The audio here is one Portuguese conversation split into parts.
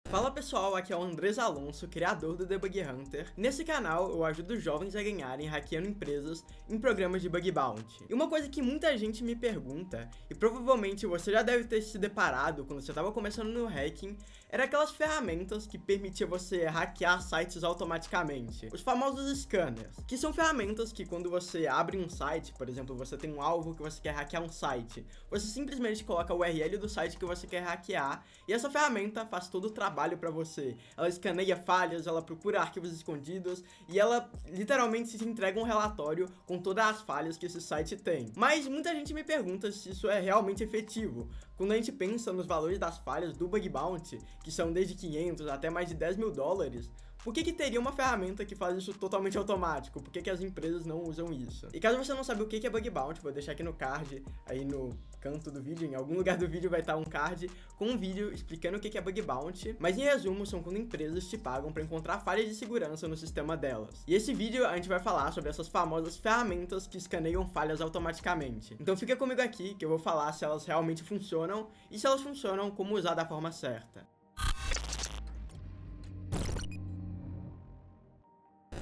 Fala pessoal, aqui é o Andrés Alonso, criador do Debug Hunter. Nesse canal eu ajudo jovens a ganharem hackeando empresas em programas de bug bounty. E uma coisa que muita gente me pergunta, e provavelmente você já deve ter se deparado quando você estava começando no hacking, era aquelas ferramentas que permitiam você hackear sites automaticamente, os famosos scanners, que são ferramentas que quando você abre um site, por exemplo, você tem um alvo que você quer hackear um site, você simplesmente coloca o URL do site que você quer hackear e essa ferramenta faz todo o trabalho para você. Ela escaneia falhas, ela procura arquivos escondidos e ela literalmente te entrega um relatório com todas as falhas que esse site tem. Mas muita gente me pergunta se isso é realmente efetivo. Quando a gente pensa nos valores das falhas do bug bounty, que são desde 500 até mais de 10 mil dólares, por que teria uma ferramenta que faz isso totalmente automático? Por que as empresas não usam isso? E caso você não saiba o que é bug bounty, vou deixar aqui no card, aí no canto do vídeo, em algum lugar do vídeo vai estar um card com um vídeo explicando o que é bug bounty, mas em resumo são quando empresas te pagam para encontrar falhas de segurança no sistema delas. E esse vídeo a gente vai falar sobre essas famosas ferramentas que escaneiam falhas automaticamente. Então fica comigo aqui que eu vou falar se elas realmente funcionam e se elas funcionam, como usar da forma certa.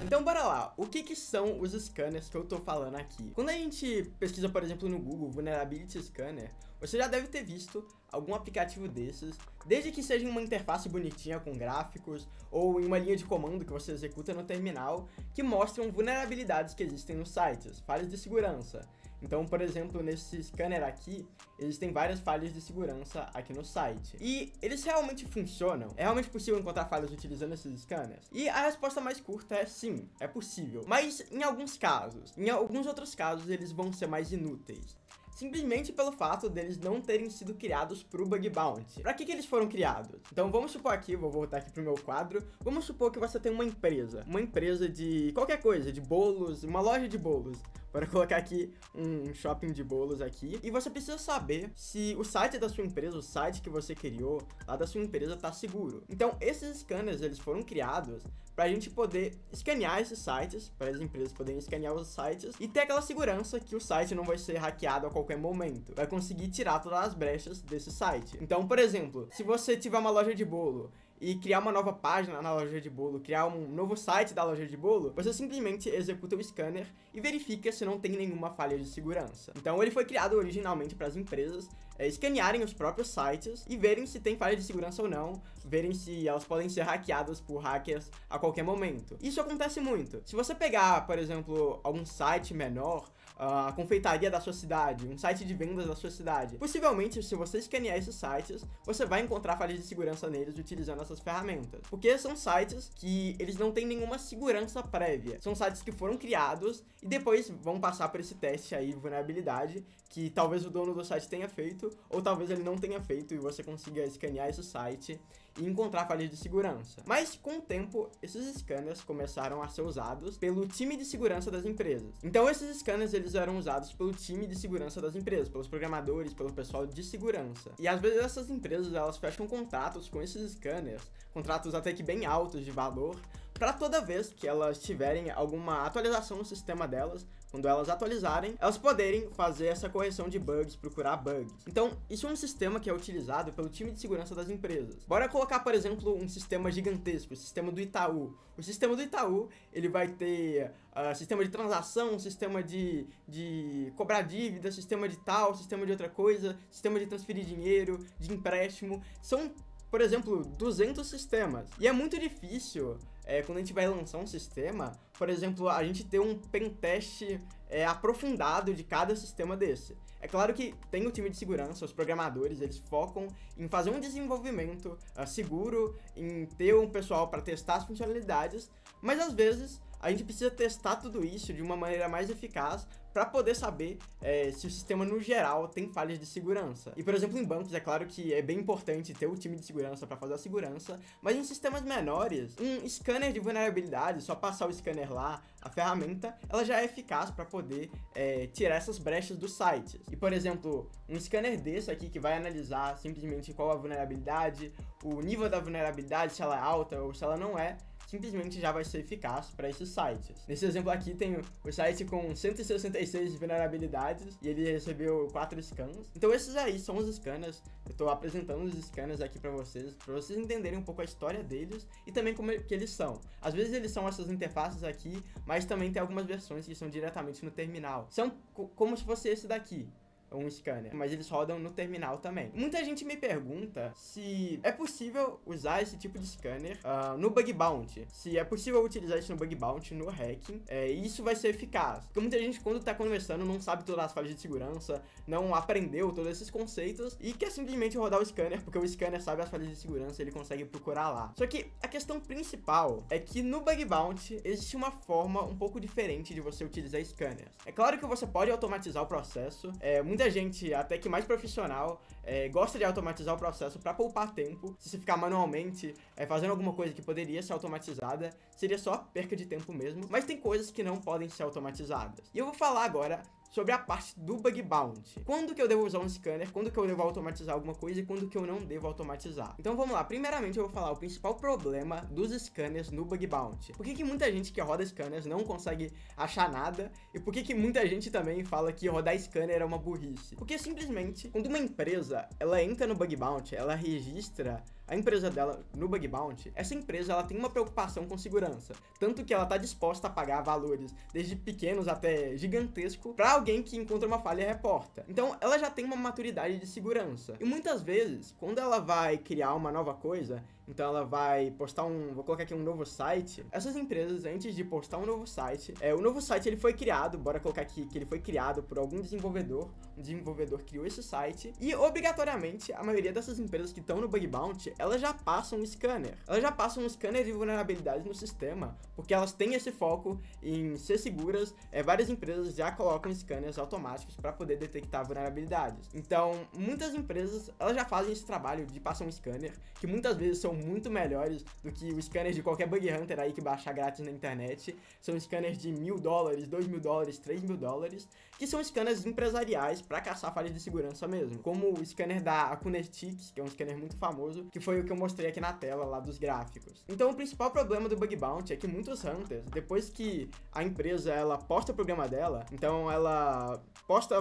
Então bora lá, o que são os scanners que eu tô falando aqui? Quando a gente pesquisa, por exemplo, no Google, Vulnerability Scanner, você já deve ter visto algum aplicativo desses, desde que seja em uma interface bonitinha com gráficos, ou em uma linha de comando que você executa no terminal, que mostram vulnerabilidades que existem nos sites, falhas de segurança. Então, por exemplo, nesse scanner aqui, existem várias falhas de segurança aqui no site. E eles realmente funcionam? É realmente possível encontrar falhas utilizando esses scanners? E a resposta mais curta é sim, é possível. Mas em alguns casos, em alguns outros casos, eles vão ser mais inúteis. Simplesmente pelo fato deles não terem sido criados pro bug bounty. Pra que eles foram criados? Então vamos supor aqui, vou voltar aqui pro meu quadro, vamos supor que você tem uma empresa de qualquer coisa, de bolos, uma loja de bolos. Bora colocar aqui um shopping de bolos aqui. E você precisa saber se o site da sua empresa, o site que você criou lá da sua empresa tá seguro. Então esses scanners, eles foram criados pra gente poder escanear esses sites, para as empresas poderem escanear os sites e ter aquela segurança que o site não vai ser hackeado a qualquer momento. Vai conseguir tirar todas as brechas desse site. Então, por exemplo, se você tiver uma loja de bolo e criar uma nova página na loja de bolo, criar um novo site da loja de bolo, você simplesmente executa o scanner e verifica se não tem nenhuma falha de segurança. Então ele foi criado originalmente para as empresas escanearem os próprios sites e verem se tem falha de segurança ou não, verem se elas podem ser hackeadas por hackers a qualquer momento. Isso acontece muito. Se você pegar, por exemplo, algum site menor, a confeitaria da sua cidade, um site de vendas da sua cidade, possivelmente, se você escanear esses sites, você vai encontrar falhas de segurança neles utilizando essas ferramentas. Porque são sites que eles não têm nenhuma segurança prévia. São sites que foram criados e depois vão passar por esse teste aí de vulnerabilidade que talvez o dono do site tenha feito ou talvez ele não tenha feito e você consiga escanear esse site e encontrar falhas de segurança. Mas com o tempo, esses scanners começaram a ser usados pelo time de segurança das empresas. Então esses scanners eles eram usados pelo time de segurança das empresas, pelos programadores, pelo pessoal de segurança. E às vezes essas empresas elas fecham contratos com esses scanners, contratos até que bem altos de valor, para toda vez que elas tiverem alguma atualização no sistema delas, quando elas atualizarem, elas poderem fazer essa correção de bugs, procurar bugs. Então, isso é um sistema que é utilizado pelo time de segurança das empresas. Bora colocar, por exemplo, um sistema gigantesco, o sistema do Itaú. O sistema do Itaú, ele vai ter sistema de transação, sistema de cobrar dívida, sistema de tal, sistema de outra coisa, sistema de transferir dinheiro, de empréstimo. São, por exemplo, 200 sistemas. E é muito difícil, quando a gente vai lançar um sistema, por exemplo, a gente ter um pentest aprofundado de cada sistema desse. É claro que tem o time de segurança, os programadores, eles focam em fazer um desenvolvimento seguro, em ter um pessoal para testar as funcionalidades, mas às vezes a gente precisa testar tudo isso de uma maneira mais eficaz para poder saber se o sistema no geral tem falhas de segurança. E por exemplo, em bancos é claro que é bem importante ter o time de segurança para fazer a segurança, mas em sistemas menores, um scanner de vulnerabilidade, só passar o scanner lá, a ferramenta, ela já é eficaz para poder tirar essas brechas dos sites. E por exemplo, um scanner desse aqui que vai analisar simplesmente qual a vulnerabilidade, o nível da vulnerabilidade, se ela é alta ou se ela não é, simplesmente já vai ser eficaz para esses sites. Nesse exemplo aqui tem o site com 166 vulnerabilidades e ele recebeu 4 scans. Então esses aí são os scanners. Eu tô apresentando os scanners aqui para vocês entenderem um pouco a história deles e também como que eles são. Às vezes eles são essas interfaces aqui, mas também tem algumas versões que são diretamente no terminal. São como se fosse esse daqui, um scanner, mas eles rodam no terminal também. Muita gente me pergunta se é possível usar esse tipo de scanner no bug bounty, se é possível utilizar isso no bug bounty, no hacking, e isso vai ser eficaz. Porque muita gente, quando tá conversando, não sabe todas as falhas de segurança, não aprendeu todos esses conceitos e quer simplesmente rodar o scanner, porque o scanner sabe as falhas de segurança e ele consegue procurar lá. Só que a questão principal é que no bug bounty existe uma forma um pouco diferente de você utilizar scanners. É claro que você pode automatizar o processo, muita gente, até que mais profissional, gosta de automatizar o processo para poupar tempo. Se você ficar manualmente fazendo alguma coisa que poderia ser automatizada, seria só perca de tempo mesmo. Mas tem coisas que não podem ser automatizadas. E eu vou falar agora sobre a parte do bug bounty. Quando que eu devo usar um scanner, quando que eu devo automatizar alguma coisa e quando que eu não devo automatizar. Então vamos lá, primeiramente eu vou falar o principal problema dos scanners no bug bounty. Por que muita gente que roda scanners não consegue achar nada e por que muita gente também fala que rodar scanner é uma burrice? Porque simplesmente, quando uma empresa, ela entra no bug bounty, ela registra a empresa dela no bug bounty, essa empresa ela tem uma preocupação com segurança, tanto que ela tá disposta a pagar valores desde pequenos até gigantesco para alguém que encontra uma falha e reporta. Então ela já tem uma maturidade de segurança. E muitas vezes, quando ela vai criar uma nova coisa, então ela vai postar vou colocar aqui um novo site, essas empresas, antes de postar um novo site, o novo site ele foi criado, bora colocar aqui que ele foi criado por algum desenvolvedor, um desenvolvedor criou esse site, e obrigatoriamente a maioria dessas empresas que estão no bug bounty, elas já passam um scanner. Elas já passam um scanner de vulnerabilidades no sistema, porque elas têm esse foco em ser seguras. Várias empresas já colocam scanners automáticos para poder detectar vulnerabilidades. Então, muitas empresas, elas já fazem esse trabalho de passar um scanner, que muitas vezes são muito melhores do que os scanners de qualquer bug hunter aí que baixar grátis na internet. São scanners de $1.000, $2.000, $3.000, que são scanners empresariais para caçar falhas de segurança mesmo. Como o scanner da Acunetics, que é um scanner muito famoso, que foi o que eu mostrei aqui na tela lá dos gráficos. Então o principal problema do bug bounty é que muitos hunters, depois que a empresa ela posta o programa dela, então ela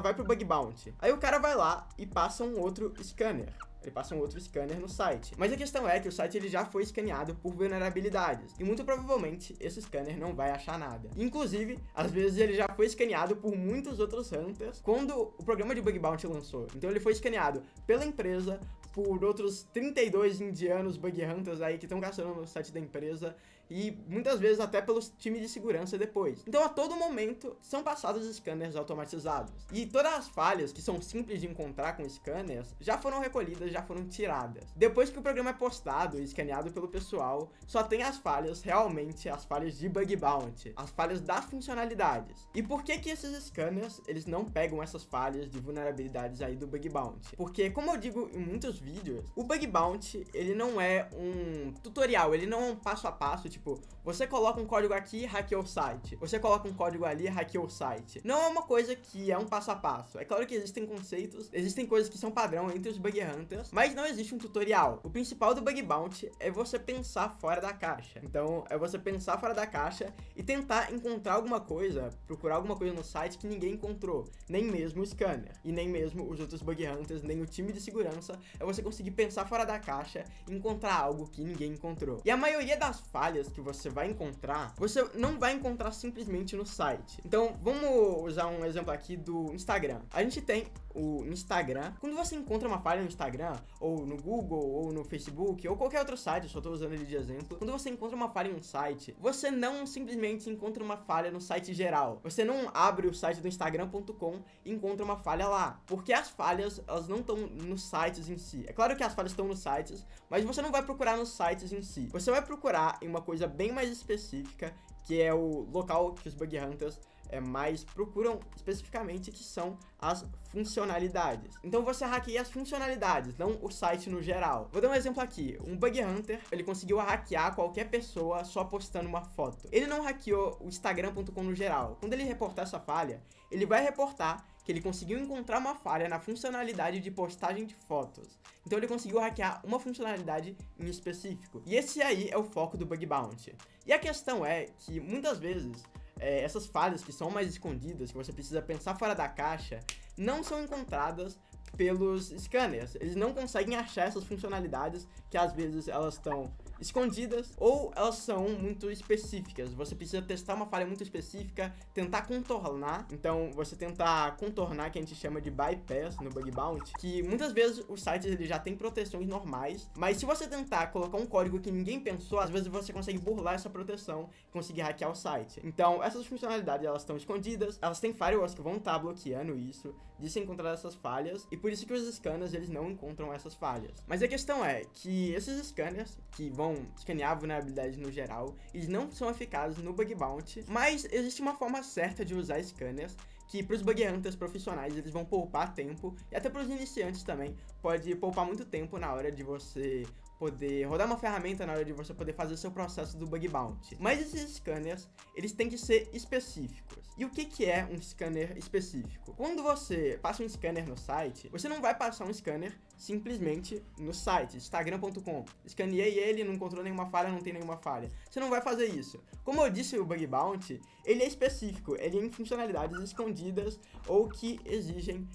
vai pro bug bounty. Aí o cara vai lá e passa um outro scanner. Ele passa um outro scanner no site. Mas a questão é que o site ele já foi escaneado por vulnerabilidades. E muito provavelmente esse scanner não vai achar nada. Inclusive, às vezes ele já foi escaneado por muitos outros hunters quando o programa de bug bounty lançou. Então ele foi escaneado pela empresa, por outros 32 indianos bug hunters aí que estão caçando no site da empresa e muitas vezes até pelos times de segurança depois. Então a todo momento são passados scanners automatizados. E todas as falhas que são simples de encontrar com scanners já foram recolhidas, já foram tiradas. Depois que o programa é postado e escaneado pelo pessoal, só tem as falhas, realmente as falhas de bug bounty, as falhas das funcionalidades. E por que esses scanners, eles não pegam essas falhas de vulnerabilidades aí do bug bounty? Porque, como eu digo em muitos vídeos, o bug bounty, ele não é um tutorial, ele não é um passo a passo, tipo, você coloca um código aqui, hackeia o site. Você coloca um código ali, hackeia o site. Não é uma coisa que é um passo a passo. É claro que existem conceitos, existem coisas que são padrão entre os bug hunters, mas não existe um tutorial. O principal do bug bounty é você pensar fora da caixa. Então, é você pensar fora da caixa e tentar encontrar alguma coisa, procurar alguma coisa no site que ninguém encontrou. Nem mesmo o scanner. E nem mesmo os outros bug hunters, nem o time de segurança. É você conseguir pensar fora da caixa e encontrar algo que ninguém encontrou. E a maioria das falhas que você vai encontrar, você não vai encontrar simplesmente no site. Então, vamos usar um exemplo aqui do Instagram. A gente tem o Instagram. Quando você encontra uma falha no Instagram, ou no Google, ou no Facebook, ou qualquer outro site, eu só tô usando ele de exemplo. Quando você encontra uma falha em um site, você não simplesmente encontra uma falha no site geral. Você não abre o site do Instagram.com e encontra uma falha lá. Porque as falhas, elas não estão nos sites em si. É claro que as falhas estão nos sites, mas você não vai procurar nos sites em si. Você vai procurar em uma coisa bem mais específica, que é o local que os bug hunters mais procuram especificamente, que são as funcionalidades. Então você hackeia as funcionalidades, não o site no geral. Vou dar um exemplo aqui. Um bug hunter, ele conseguiu hackear qualquer pessoa só postando uma foto. Ele não hackeou o Instagram.com no geral. Quando ele reportar essa falha, ele vai reportar que ele conseguiu encontrar uma falha na funcionalidade de postagem de fotos. Então ele conseguiu hackear uma funcionalidade em específico. E esse aí é o foco do Bug Bounty. E a questão é que muitas vezes essas falhas que são mais escondidas, que você precisa pensar fora da caixa, não são encontradas pelos scanners. Eles não conseguem achar essas funcionalidades que às vezes elas estão escondidas ou elas são muito específicas. Você precisa testar uma falha muito específica, tentar contornar. Então você tentar contornar, que a gente chama de bypass no Bug Bounty, que muitas vezes os sites ele já tem proteções normais, mas se você tentar colocar um código que ninguém pensou, às vezes você consegue burlar essa proteção e conseguir hackear o site. Então essas funcionalidades elas estão escondidas, elas têm firewalls que vão estar bloqueando isso, de se encontrar essas falhas, e por isso que os scanners eles não encontram essas falhas. Mas a questão é que esses scanners que vão escanear vulnerabilidades no geral, eles não são eficazes no Bug Bounty, mas existe uma forma certa de usar scanners que para os bug hunters profissionais eles vão poupar tempo, e até para os iniciantes também pode poupar muito tempo na hora de você poder rodar uma ferramenta, na hora de você poder fazer seu processo do Bug Bounty. Mas esses scanners, eles têm que ser específicos. E o que é um scanner específico? Quando você passa um scanner no site, você não vai passar um scanner simplesmente no site, instagram.com. Escaneei ele, não encontrou nenhuma falha, não tem nenhuma falha. Você não vai fazer isso. Como eu disse, o Bug Bounty, ele é específico, ele é em funcionalidades escondidas ou que exigem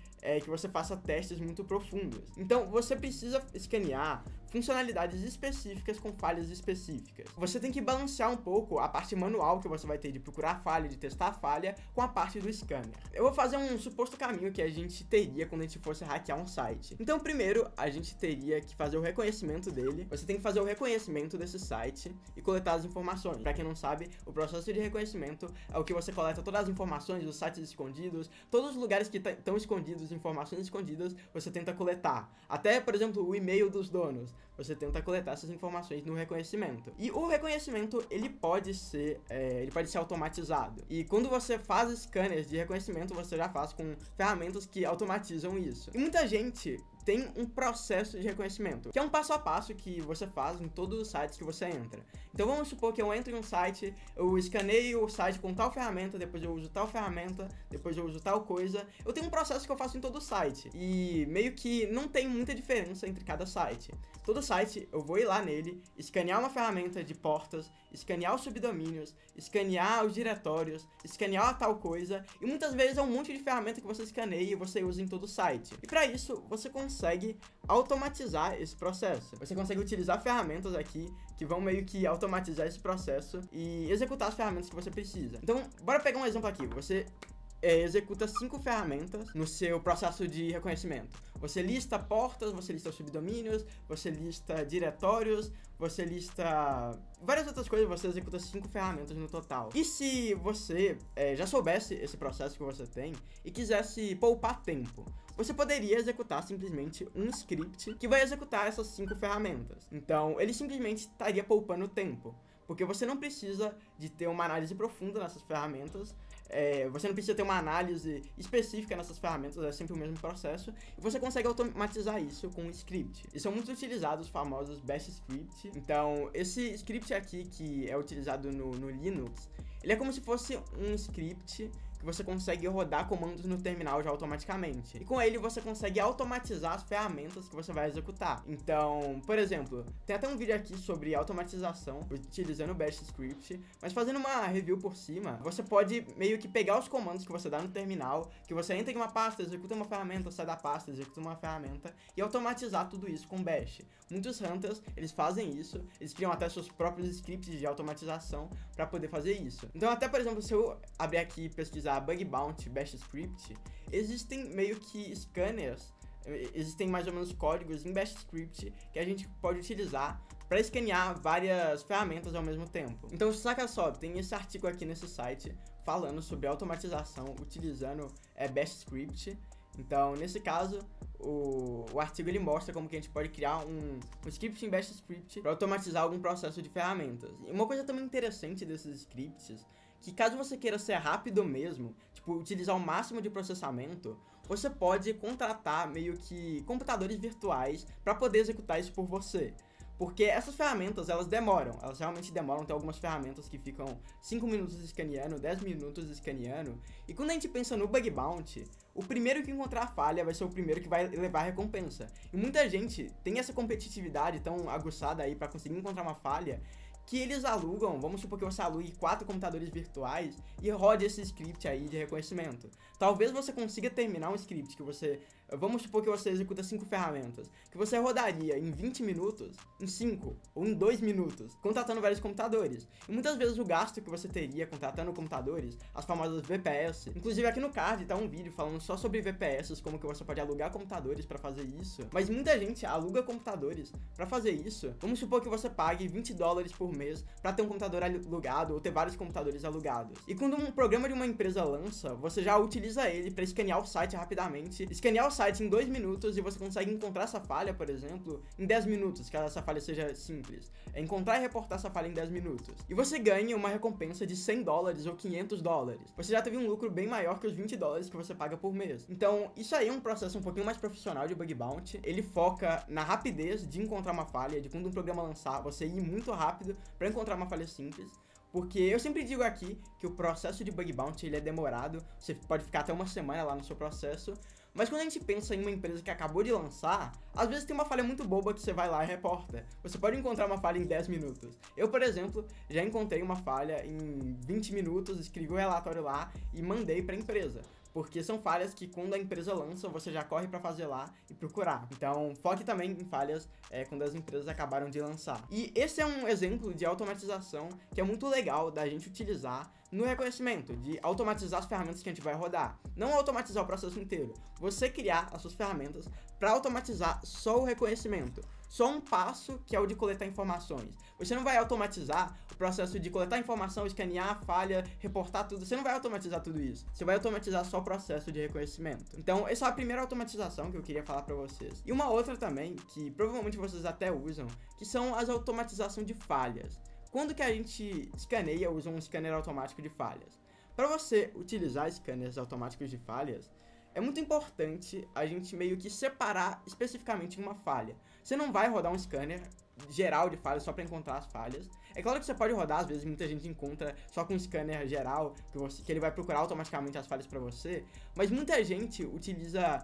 que você faça testes muito profundos. Então, você precisa escanear funcionalidades específicas com falhas específicas. Você tem que balancear um pouco a parte manual que você vai ter de procurar a falha, de testar a falha, com a parte do scanner. Eu vou fazer um suposto caminho que a gente teria quando a gente fosse hackear um site. Então, primeiro, a gente teria que fazer o reconhecimento dele. Você tem que fazer o reconhecimento desse site e coletar as informações. Para quem não sabe, o processo de reconhecimento é o que você coleta todas as informações dos sites escondidos, todos os lugares que estão escondidos, informações escondidas, você tenta coletar. Até, por exemplo, o e-mail dos donos. Você tenta coletar essas informações no reconhecimento. E o reconhecimento, ele pode ser automatizado. E quando você faz scanners de reconhecimento, você já faz com ferramentas que automatizam isso. E muita gente tem um processo de reconhecimento, que é um passo a passo que você faz em todos os sites que você entra. Então vamos supor que eu entro em um site, eu escaneio o site com tal ferramenta, depois eu uso tal ferramenta, depois eu uso tal coisa. Eu tenho um processo que eu faço em todo site, e meio que não tem muita diferença entre cada site. Todo site, eu vou ir lá nele, escanear uma ferramenta de portas, escanear os subdomínios, escanear os diretórios, escanear tal coisa, e muitas vezes é um monte de ferramenta que você escaneia e você usa em todo o site. E para isso, você consegue automatizar esse processo. Você consegue utilizar ferramentas aqui que vão meio que automatizar esse processo e executar as ferramentas que você precisa. Então, bora pegar um exemplo aqui. Você executa 5 ferramentas no seu processo de reconhecimento. Você lista portas, você lista subdomínios, você lista diretórios, você lista várias outras coisas, você executa 5 ferramentas no total. E se você já soubesse esse processo que você tem e quisesse poupar tempo, você poderia executar simplesmente um script que vai executar essas 5 ferramentas. Então, ele simplesmente estaria poupando tempo, porque você não precisa de ter uma análise profunda nessas ferramentas, você não precisa ter uma análise específica nessas ferramentas, é sempre o mesmo processo, e você consegue automatizar isso com um script. E são muito utilizados os famosos bash script. Então, esse script aqui, que é utilizado no Linux, ele é como se fosse um script que você consegue rodar comandos no terminal já automaticamente. E com ele você consegue automatizar as ferramentas que você vai executar. Então, por exemplo, tem até um vídeo aqui sobre automatização utilizando o bash script, mas fazendo uma review por cima, você pode meio que pegar os comandos que você dá no terminal, que você entra em uma pasta, executa uma ferramenta, sai da pasta, executa uma ferramenta, e automatizar tudo isso com bash. Muitos hunters, eles fazem isso, eles criam até seus próprios scripts de automatização para poder fazer isso. Então, até por exemplo, se eu abrir aqui e pesquisar Bug Bounty Bash Script, existem meio que scanners, existem mais ou menos códigos em Bash Script que a gente pode utilizar para escanear várias ferramentas ao mesmo tempo. Então, saca só, tem esse artigo aqui nesse site falando sobre automatização utilizando Bash Script. Então, nesse caso, o artigo ele mostra como que a gente pode criar um script em Bash Script para automatizar algum processo de ferramentas. E uma coisa também interessante desses scripts, que caso você queira ser rápido mesmo, tipo, utilizar o máximo de processamento, você pode contratar meio que computadores virtuais para poder executar isso por você. porque essas ferramentas, elas realmente demoram. Tem algumas ferramentas que ficam 5 minutos escaneando, 10 minutos escaneando, e quando a gente pensa no bug bounty, o primeiro que encontrar a falha vai ser o primeiro que vai levar a recompensa. E muita gente tem essa competitividade tão aguçada aí pra conseguir encontrar uma falha, que eles alugam, vamos supor que você alugue 4 computadores virtuais e rode esse script aí de reconhecimento. Talvez você consiga terminar um script que você, vamos supor que você executa 5 ferramentas, que você rodaria em 20 minutos, em 5 ou em 2 minutos, contratando vários computadores. E muitas vezes o gasto que você teria contratando computadores, as famosas VPS, inclusive aqui no card tá um vídeo falando só sobre VPS, como que você pode alugar computadores para fazer isso, mas muita gente aluga computadores para fazer isso. Vamos supor que você pague $20 por mês para ter um computador alugado ou ter vários computadores alugados. E quando um programa de uma empresa lança, você já utiliza ele para escanear o site rapidamente, escanear o site em 2 minutos e você consegue encontrar essa falha, por exemplo, em 10 minutos, caso essa falha seja simples. É encontrar e reportar essa falha em 10 minutos. E você ganha uma recompensa de $100 ou $500. Você já teve um lucro bem maior que os $20 que você paga por mês. Então, isso aí é um processo um pouquinho mais profissional de bug bounty. Ele foca na rapidez de encontrar uma falha, de quando um programa lançar, você ir muito rápido para encontrar uma falha simples. Porque eu sempre digo aqui que o processo de bug bounty ele é demorado, você pode ficar até uma semana lá no seu processo, mas quando a gente pensa em uma empresa que acabou de lançar, às vezes tem uma falha muito boba que você vai lá e reporta. Você pode encontrar uma falha em 10 minutos. Eu, por exemplo, já encontrei uma falha em 20 minutos, escrevi o relatório lá e mandei para a empresa. Porque são falhas que quando a empresa lança, você já corre para fazer lá e procurar. Então, foque também em falhas quando as empresas acabaram de lançar. E esse é um exemplo de automatização que é muito legal da gente utilizar no reconhecimento, de automatizar as ferramentas que a gente vai rodar. Não automatizar o processo inteiro, você criar as suas ferramentas para automatizar só o reconhecimento. Só um passo, que é o de coletar informações. Você não vai automatizar o processo de coletar informação, escanear a falha, reportar tudo. Você não vai automatizar tudo isso. Você vai automatizar só o processo de reconhecimento. Então, essa é a primeira automatização que eu queria falar para vocês. E uma outra também, que provavelmente vocês até usam, que são as automatizações de falhas. Quando que a gente escaneia, usa um scanner automático de falhas? Para você utilizar scanners automáticos de falhas, é muito importante a gente meio que separar especificamente uma falha. Você não vai rodar um scanner geral de falhas só para encontrar as falhas. É claro que você pode rodar, às vezes muita gente encontra só com um scanner geral, que ele vai procurar automaticamente as falhas para você, mas muita gente utiliza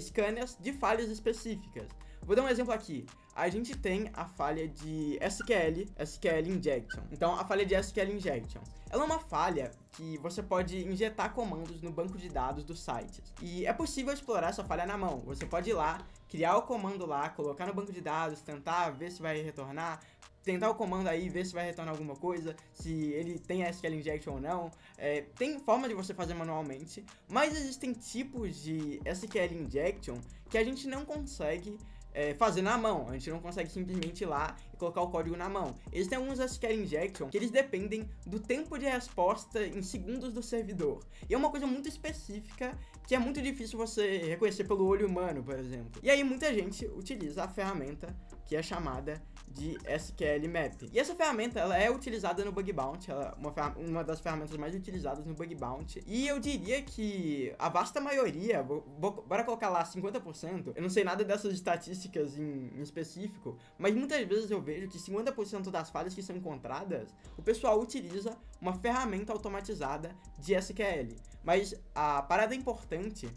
scanners de falhas específicas. Vou dar um exemplo aqui. A gente tem a falha de SQL Injection. Então, a falha de SQL Injection, ela é uma falha que você pode injetar comandos no banco de dados dos sites. E é possível explorar essa falha na mão. Você pode ir lá, criar o comando lá, colocar no banco de dados, tentar ver se vai retornar, tentar o comando aí, ver se vai retornar alguma coisa, se ele tem SQL Injection ou não. Tem forma de você fazer manualmente, mas existem tipos de SQL Injection que a gente não consegue fazer na mão. A gente não consegue simplesmente ir lá e colocar o código na mão. Existem alguns SQL Injection que eles dependem do tempo de resposta em segundos do servidor. E é uma coisa muito específica que é muito difícil você reconhecer pelo olho humano, por exemplo. E aí muita gente utiliza a ferramenta que é chamada de SQL Map. E essa ferramenta, ela é utilizada no Bug Bounty, ela é uma das ferramentas mais utilizadas no Bug Bounty. E eu diria que a vasta maioria, bora colocar lá 50%, eu não sei nada dessas estatísticas em específico, mas muitas vezes eu vejo que 50% das falhas que são encontradas, o pessoal utiliza uma ferramenta automatizada de SQL. Mas a parada importante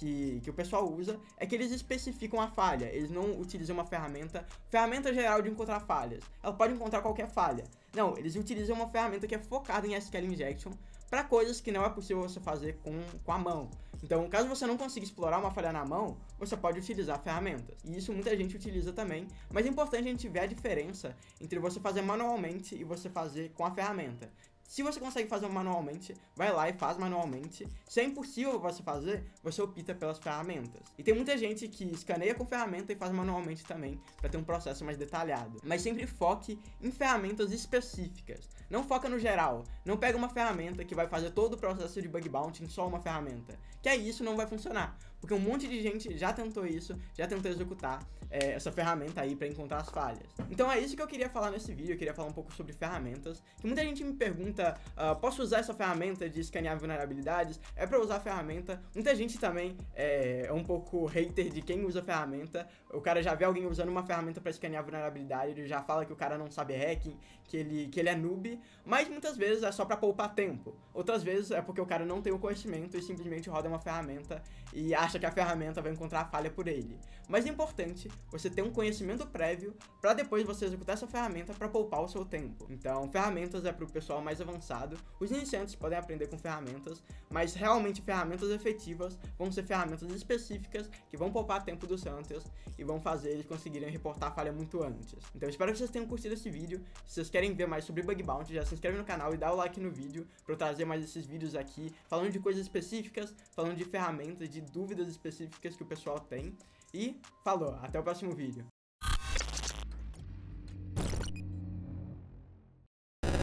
que o pessoal usa é que eles especificam a falha, eles não utilizam uma ferramenta geral de encontrar falhas. Ela pode encontrar qualquer falha. Não, eles utilizam uma ferramenta que é focada em SQL Injection para coisas que não é possível você fazer com a mão. Então, caso você não consiga explorar uma falha na mão, você pode utilizar ferramentas. E isso muita gente utiliza também, mas é importante a gente ver a diferença entre você fazer manualmente e você fazer com a ferramenta. Se você consegue fazer manualmente, vai lá e faz manualmente. Se é impossível você fazer, você opta pelas ferramentas. E tem muita gente que escaneia com ferramenta e faz manualmente também, para ter um processo mais detalhado. Mas sempre foque em ferramentas específicas. Não foca no geral. Não pega uma ferramenta que vai fazer todo o processo de bug bounty em só uma ferramenta. Que aí isso não vai funcionar. porque um monte de gente já tentou isso, já tentou executar essa ferramenta aí para encontrar as falhas. Então é isso que eu queria falar nesse vídeo. Eu queria falar um pouco sobre ferramentas, que muita gente me pergunta, posso usar essa ferramenta de escanear vulnerabilidades? É para usar a ferramenta. Muita gente também é um pouco hater de quem usa a ferramenta. O cara já vê alguém usando uma ferramenta para escanear vulnerabilidade, ele já fala que o cara não sabe hacking, que ele é noob, mas muitas vezes é só para poupar tempo. Outras vezes é porque o cara não tem o conhecimento e simplesmente roda uma ferramenta e acha que a ferramenta vai encontrar a falha por ele. Mas é importante você ter um conhecimento prévio para depois você executar essa ferramenta para poupar o seu tempo. Então, ferramentas é para o pessoal mais avançado. Os iniciantes podem aprender com ferramentas, mas realmente ferramentas efetivas vão ser ferramentas específicas que vão poupar tempo dos hunters e vão fazer eles conseguirem reportar a falha muito antes. Então, espero que vocês tenham curtido esse vídeo. Se vocês querem ver mais sobre Bug Bounty, já se inscreve no canal e dá o like no vídeo para eu trazer mais esses vídeos aqui, falando de coisas específicas, falando de ferramentas, de dúvidas específicas que o pessoal tem. E falou, até o próximo vídeo.